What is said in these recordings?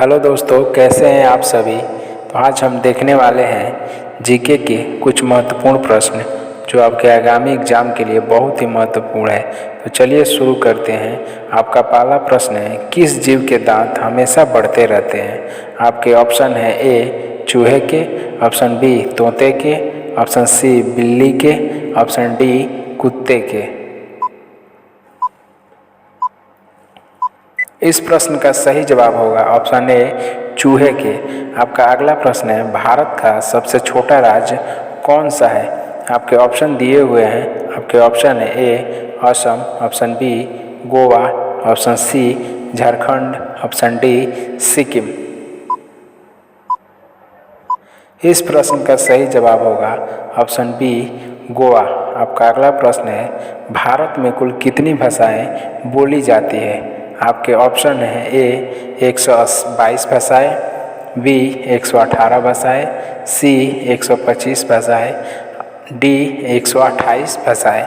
Hello दोस्तों, कैसे हैं आप सभी। तो आज हम देखने वाले हैं जीके के कुछ महत्वपूर्ण प्रश्न जो आपके आगामी एग्जाम के लिए बहुत ही महत्वपूर्ण है। तो चलिए शुरू करते हैं। आपका पहला प्रश्न है, किस जीव के दांत हमेशा बढ़ते रहते हैं। आपके ऑप्शन है ए चूहे के, ऑप्शन बी तोते के, ऑप्शन सी बिल्ली के, ऑप्शन डी कुत्ते के। इस प्रश्न का सही जवाब होगा ऑप्शन ए चूहे के। आपका अगला प्रश्न है, भारत का सबसे छोटा राज्य कौन सा है। आपके ऑप्शन दिए हुए हैं। आपके ऑप्शन है A Assam, option B Goa, option C Jharkhand, option D Sikkim. इस प्रश्न का सही जवाब होगा ऑप्शन बी गोवा। आपका अगला प्रश्न है, भारत में कुल कितनी भाषाएं बोली जाती है। आपके ऑप्शन है ए 122 भाषाएं, बी 118 भाषाएं, सी 125 भाषाएं, डी 128 भाषाएं।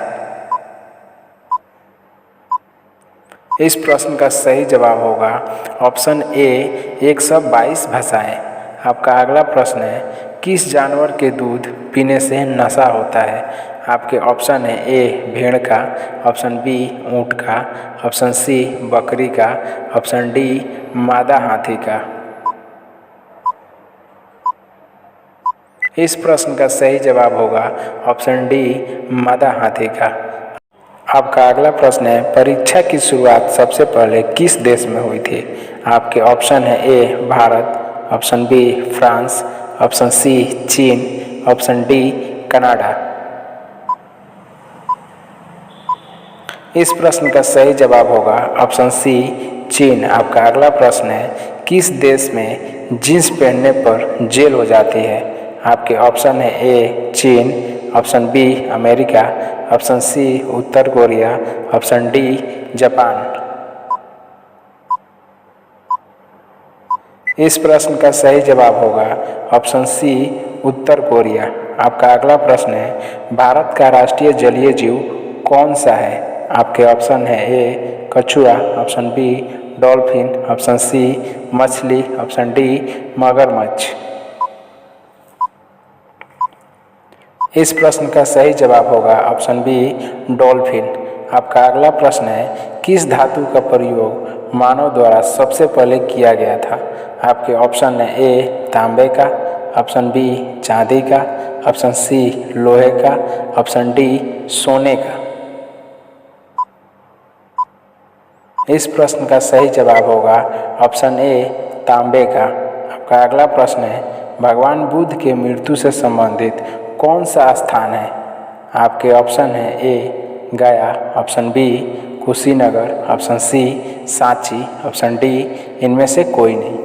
इस प्रश्न का सही जवाब होगा ऑप्शन ए 122 भाषाएं। आपका अगला प्रश्न है, किस जानवर के दूध पीने से नशा होता है। आपके ऑप्शन है ए भेड़ का, ऑप्शन बी ऊँट का, ऑप्शन सी बकरी का, ऑप्शन डी मादा हाथी का। इस प्रश्न का सही जवाब होगा ऑप्शन डी मादा हाथी का। आपका अगला प्रश्न है, परीक्षा की शुरुआत सबसे पहले किस देश में हुई थी। आपके ऑप्शन है A Bharat, option B France, option C चीन, ऑप्शन डी कनाडा। इस प्रश्न का सही जवाब होगा ऑप्शन सी चीन। आपका अगला प्रश्न है, किस देश में जींस पहनने पर जेल हो जाती है। आपके ऑप्शन है ए चीन, option B America, option C उत्तर कोरिया, ऑप्शन डी जापान। इस प्रश्न का सही जवाब होगा ऑप्शन सी उत्तर कोरिया। आपका अगला प्रश्न है, भारत का राष्ट्रीय जलीय जीव कौन सा है। आपके ऑप्शन है ए कछुआ, option B dolphin, option C मछली, ऑप्शन डी मगरमच्छ। इस प्रश्न का सही जवाब होगा ऑप्शन बी डॉल्फिन। आपका अगला प्रश्न है, किस धातु का प्रयोग मानव द्वारा सबसे पहले किया गया था। आपके ऑप्शन है ए तांबे का, ऑप्शन बी चांदी का, ऑप्शन सी लोहे का, ऑप्शन डी सोने का। इस प्रश्न का सही जवाब होगा ऑप्शन ए तांबे का। आपका अगला प्रश्न है, भगवान बुद्ध के मृत्यु से संबंधित कौन सा स्थान है। आपके ऑप्शन है A Gaya, option B Kushinagar, option C Sanchi, option D इनमें से कोई नहीं।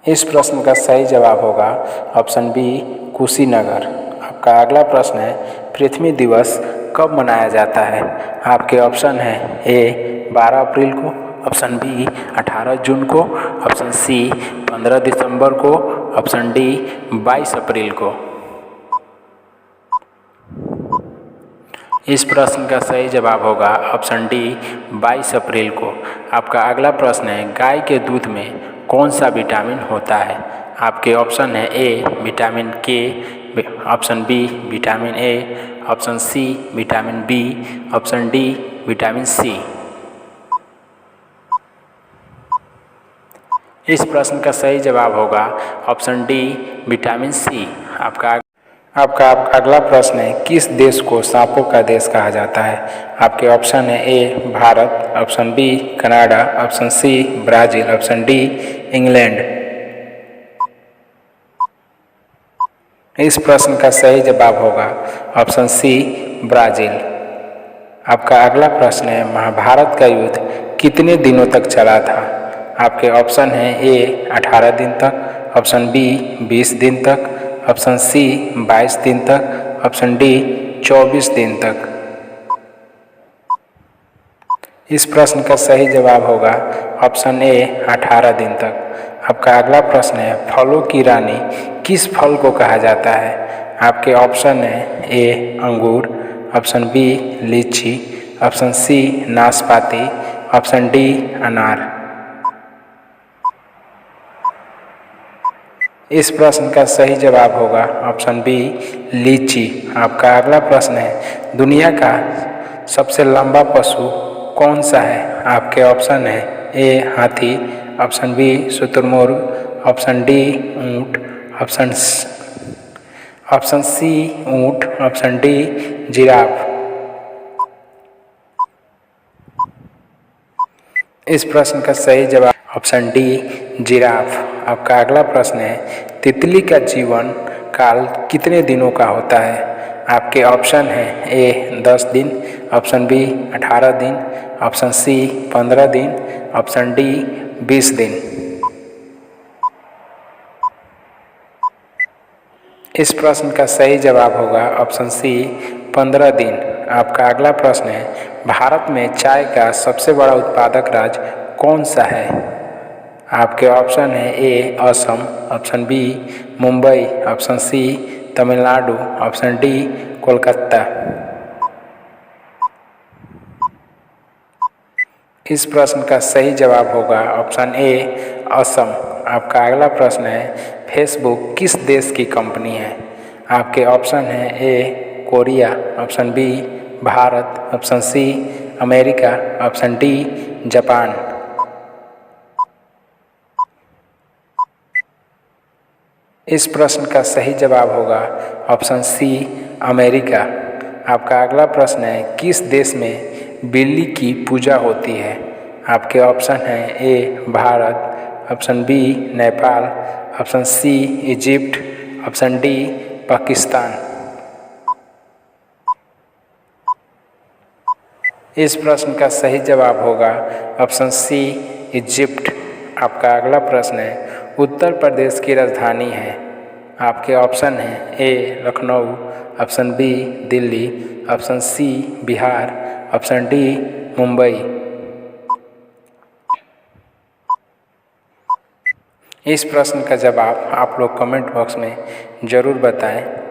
इस प्रश्न का सही जवाब होगा ऑप्शन बी कुशीनगर। आपका अगला प्रश्न है, पृथ्वी दिवस कब मनाया जाता है। आपके ऑप्शन है ए 12 अप्रैल को, ऑप्शन बी 18 जून को, ऑप्शन सी 15 दिसंबर को, ऑप्शन डी 22 अप्रैल को। इस प्रश्न का सही जवाब होगा ऑप्शन डी 22 अप्रैल को। आपका अगला प्रश्न है, गाय के दूध में कौन सा विटामिन होता है। आपके ऑप्शन है A vitamin K, option B vitamin A, option C vitamin B, option D vitamin C. इस प्रश्न का सही जवाब होगा ऑप्शन डी विटामिन सी। आपका अगला प्रश्न है, किस देश को सांपों का देश कहा जाता है। आपके ऑप्शन है A Bharat, option B Canada, option C Brazil, option D England. इस प्रश्न का सही जवाब होगा ऑप्शन सी ब्राज़ील। आपका अगला प्रश्न है, महाभारत का युद्ध कितने दिनों तक चला था। आपके ऑप्शन है ए 18 दिन तक, ऑप्शन बी 20 दिन तक, ऑप्शन सी 22 दिन तक, ऑप्शन डी 24 दिन तक। इस प्रश्न का सही जवाब होगा ऑप्शन ए 18 दिन तक। आपका अगला प्रश्न है, फलों की रानी किस फल को कहा जाता है। आपके ऑप्शन है ए अंगूर, ऑप्शन बी लीची, ऑप्शन सी नाशपाती, ऑप्शन डी अनार। इस प्रश्न का सही जवाब होगा ऑप्शन बी लीची। आपका अगला प्रश्न है, दुनिया का सबसे लंबा पशु कौन सा है? आपके ऑप्शन है ए हाथी, ऑप्शन बी शुतुरमुर्ग, ऑप्शन डी ऊंट, ऑप्शन सी ऊंट, ऑप्शन डी जिराफ। इस प्रश्न का सही जवाब ऑप्शन डी जिराफ। आपका अगला प्रश्न है, तितली का जीवन काल कितने दिनों का होता है? आपके ऑप्शन है ए 10 दिन, ऑप्शन बी 18 दिन, ऑप्शन सी 15 दिन, ऑप्शन डी 20 दिन। इस प्रश्न का सही जवाब होगा ऑप्शन सी 15 दिन। आपका अगला प्रश्न है, भारत में चाय का सबसे बड़ा उत्पादक राज्य कौन सा है? आपके ऑप्शन है A Assam, option B Mumbai, option C Tamil Nadu, option D Kolkata. इस प्रश्न का सही जवाब होगा ऑप्शन ए असम। आपका अगला प्रश्न है, फेसबुक किस देश की कंपनी है? आपके ऑप्शन है A Korea, option B Bharat, option C America, option D Japan. इस प्रश्न का सही जवाब होगा ऑप्शन सी अमेरिका। आपका अगला प्रश्न है, किस देश में बिल्ली की पूजा होती है? आपके ऑप्शन हैं A Bharat, option B Nepal, option C Egypt, option D Pakistan. इस प्रश्न का सही जवाब होगा ऑप्शन सी इजिप्ट। आपका अगला प्रश्न है, उत्तर प्रदेश की राजधानी है? आपके ऑप्शन हैं A Lucknow, option B Delhi, option C Bihar, option D Mumbai. इस प्रश्न का जवाब आप लोग कमेंट बॉक्स में ज़रूर बताएं।